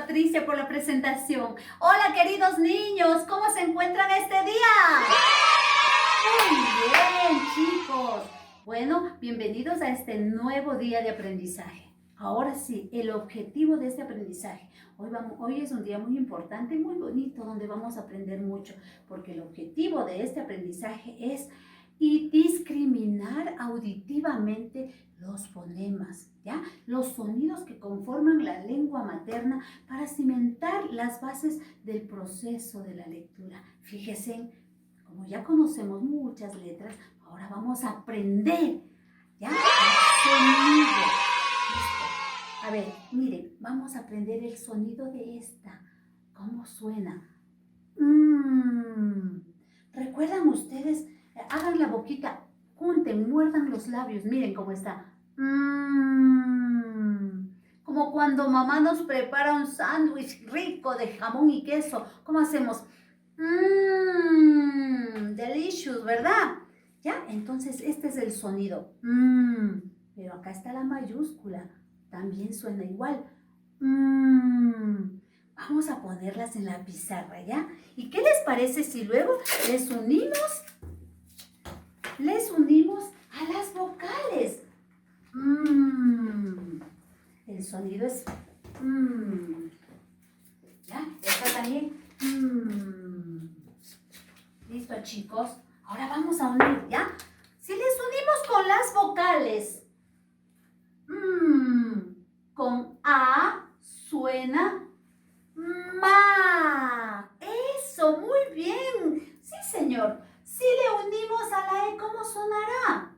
Patricia por la presentación. Hola, queridos niños, ¿cómo se encuentran este día? Muy bien, chicos. Bueno, bienvenidos a este nuevo día de aprendizaje. Ahora sí, el objetivo de este aprendizaje. Hoy es un día muy importante y muy bonito donde vamos a aprender mucho, porque el objetivo de este aprendizaje es discriminar auditivamente los fonemas, ¿ya? Los sonidos que conforman la lengua materna para cimentar las bases del proceso de la lectura. Fíjense, como ya conocemos muchas letras, ahora vamos a aprender, ¿ya? El sonido. Listo. A ver, miren, vamos a aprender el sonido de esta. ¿Cómo suena? ¿Recuerdan ustedes? Hagan la boquita, junten, muerdan los labios, miren cómo está. Como cuando mamá nos prepara un sándwich rico de jamón y queso. ¿Cómo hacemos? Delicious, ¿verdad? ¿Ya? Entonces este es el sonido. Pero acá está la mayúscula. También suena igual. Vamos a ponerlas en la pizarra, ¿ya? ¿Y qué les parece si luego les unimos a las vocales? El sonido es ¿ya? Esta también. Listo, chicos. Ahora vamos a unir, ¿ya? Si les unimos con las vocales, con A suena ma. Eso, muy bien. Sí, señor. Si le unimos a la E, ¿cómo sonará?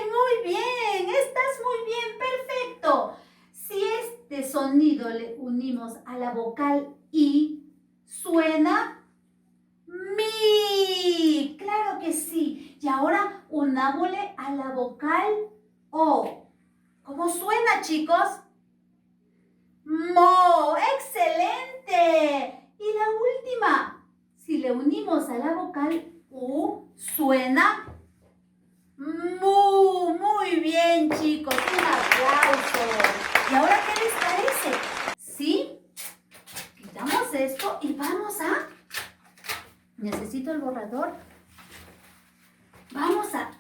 Muy bien. Estás muy bien, perfecto. Si este sonido le unimos a la vocal I, suena mi. Claro que sí. Y ahora unámosle a la vocal O. ¿Cómo suena, chicos? Mo. ¡Excelente! Y la última, si le unimos a la vocal U, suena mu. Muy bien, chicos. Un aplauso. ¿Y ahora qué les parece? ¿Sí? Quitamos esto y vamos a... Necesito el borrador. Vamos a...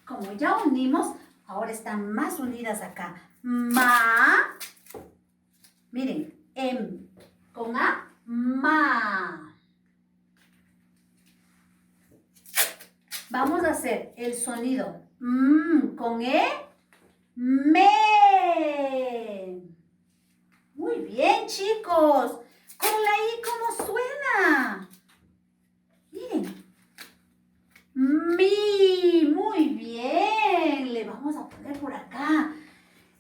Como ya unimos, ahora están más unidas acá. Ma. Miren, con A, ma. Vamos a hacer el sonido con E, me. Muy bien, chicos. Con la I, ¿cómo suena? Miren. Mi. Muy bien. Le vamos a poner por acá.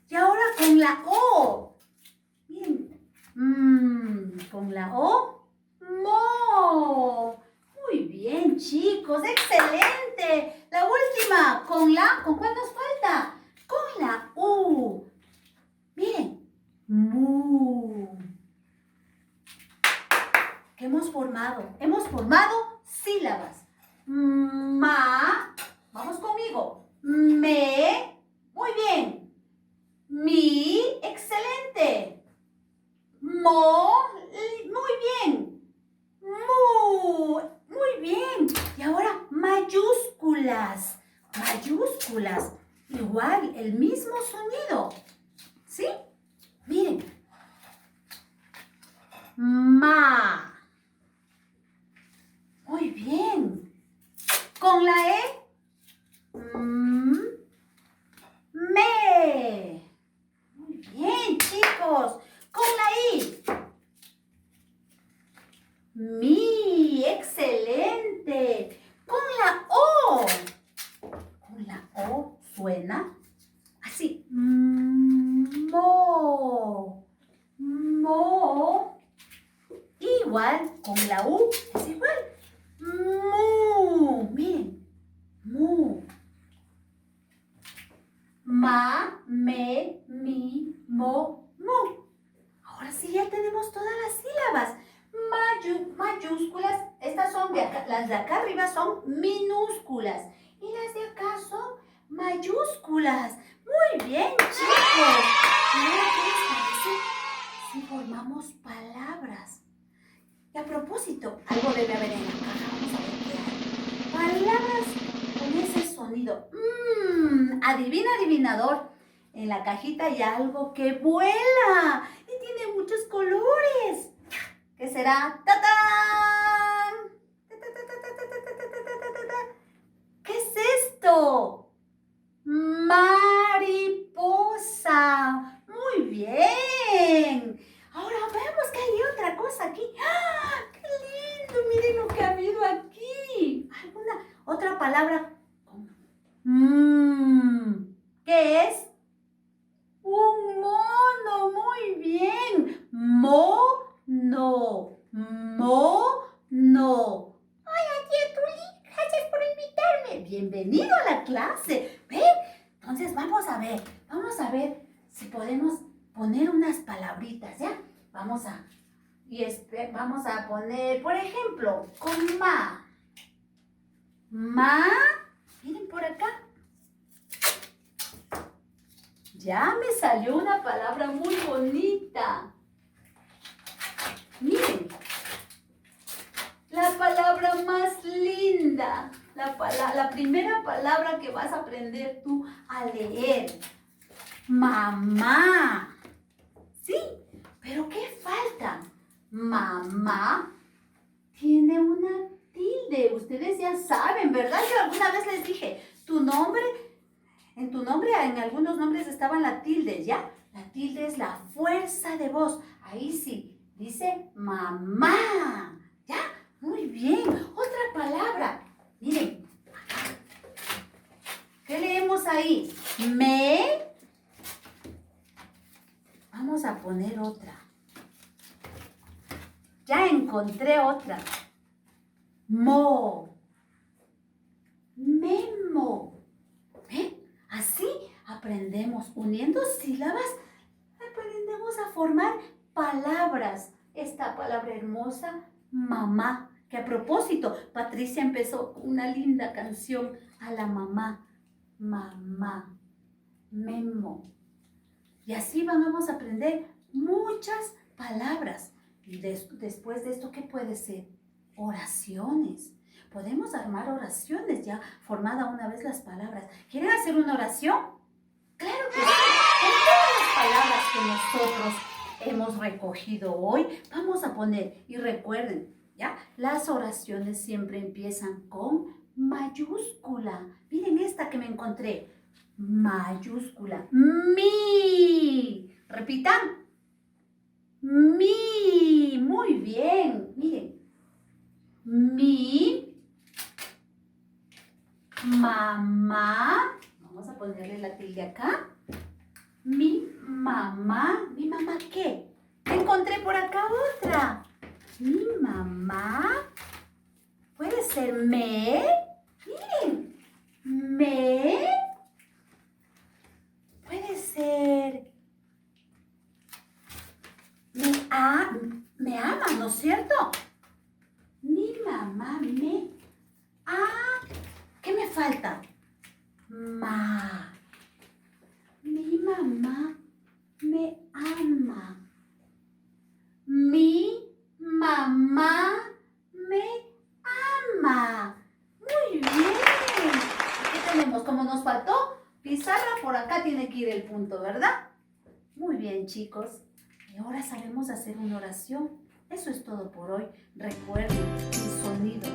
Y ahora con la O. Miren. Con la O, mo. Muy bien, chicos. Excelente. La última. ¿Con cuál nos falta? Con la U. Miren. Mu. ¿Qué hemos formado? Hemos formado sílabas. Ma. Vamos conmigo. Me. Muy bien. Mi. Excelente. Mo. Muy bien. Mu. Muy bien. Y ahora mayúsculas. Mayúsculas. Igual, el mismo sonido. ¿Sí? Miren. Ma. Muy bien. Con la E. Me. Muy bien, chicos. Con la I. Mi. Excelente. Con la O. Con la O suena así. Mo. Mo. Igual, con la U es igual. Mu. Miren. Mu. Ma, me, mi, mo, mu. Ahora sí ya tenemos todas las sílabas. Mayúsculas, estas son de acá, las de acá arriba son minúsculas. Y las de acá son mayúsculas. Muy bien. bien, chicos. ¿Y ahora qué les parece si formamos palabras? Y a propósito, algo debe haber en la caja. Vamos a ver qué hay. Palabras con ese sonido. Adivina, adivinador. En la cajita hay algo que vuela y tiene muchos colores. ¿Qué será? ¡Tatán! ¿Qué es esto? Mariposa. Muy bien. Ahora veamos que hay otra cosa aquí. ¡Ah! ¡Qué lindo! Miren lo que ha habido aquí. ¿Alguna otra palabra? ¿Qué es? Un mono. Muy bien. Mono. Mono. Hola, tía Tuli. Gracias por invitarme. Bienvenido a la clase. ¿Ven? Entonces vamos a ver si podemos poner unas palabritas, ¿ya? Vamos a poner, por ejemplo, con ma. Ma, miren por acá. Ya me salió una palabra muy bonita. Miren, la palabra más linda, la primera palabra que vas a aprender tú a leer. Mamá. Sí, pero ¿qué falta? Mamá tiene una tilde. Ustedes ya saben, ¿verdad? Yo alguna vez les dije, en tu nombre, en algunos nombres estaban la tilde, ¿ya? La tilde es la fuerza de voz. Ahí sí, dice mamá. ¿Ya? Muy bien. Otra palabra. Miren. ¿Qué leemos ahí? Vamos a poner otra. Ya encontré otra. Memo. ¿Ven? Así aprendemos, uniendo sílabas, aprendemos a formar palabras. Esta palabra hermosa, mamá, que a propósito, Patricia empezó una linda canción a la mamá. Mamá, memo. Y así vamos a aprender muchas palabras. Y después de esto, ¿qué puede ser? Oraciones. Podemos armar oraciones ya formada una vez las palabras. ¿Quieren hacer una oración? Claro que sí. Con todas las palabras que nosotros hemos recogido hoy, vamos a poner, y recuerden, ¿ya? Las oraciones siempre empiezan con mayúscula. Miren esta que me encontré. Mayúscula. Mi. Repitan. Mi. Muy bien. Miren. Mi mamá. Vamos a ponerle la tilde acá. Mi mamá. ¿Mi mamá qué? Encontré por acá otra. Mi mamá. Puede ser me. Miren. Me. Puede ser me ama, ¿no es cierto? Mi mamá me ¿qué me falta? Mi mamá me ama. Mi mamá me ama. Muy bien. Aquí tenemos, como nos faltó pizarra, por acá tiene que ir el punto, ¿verdad? Muy bien, chicos. Y ahora sabemos hacer una oración. Eso es todo por hoy. Recuerden el sonido.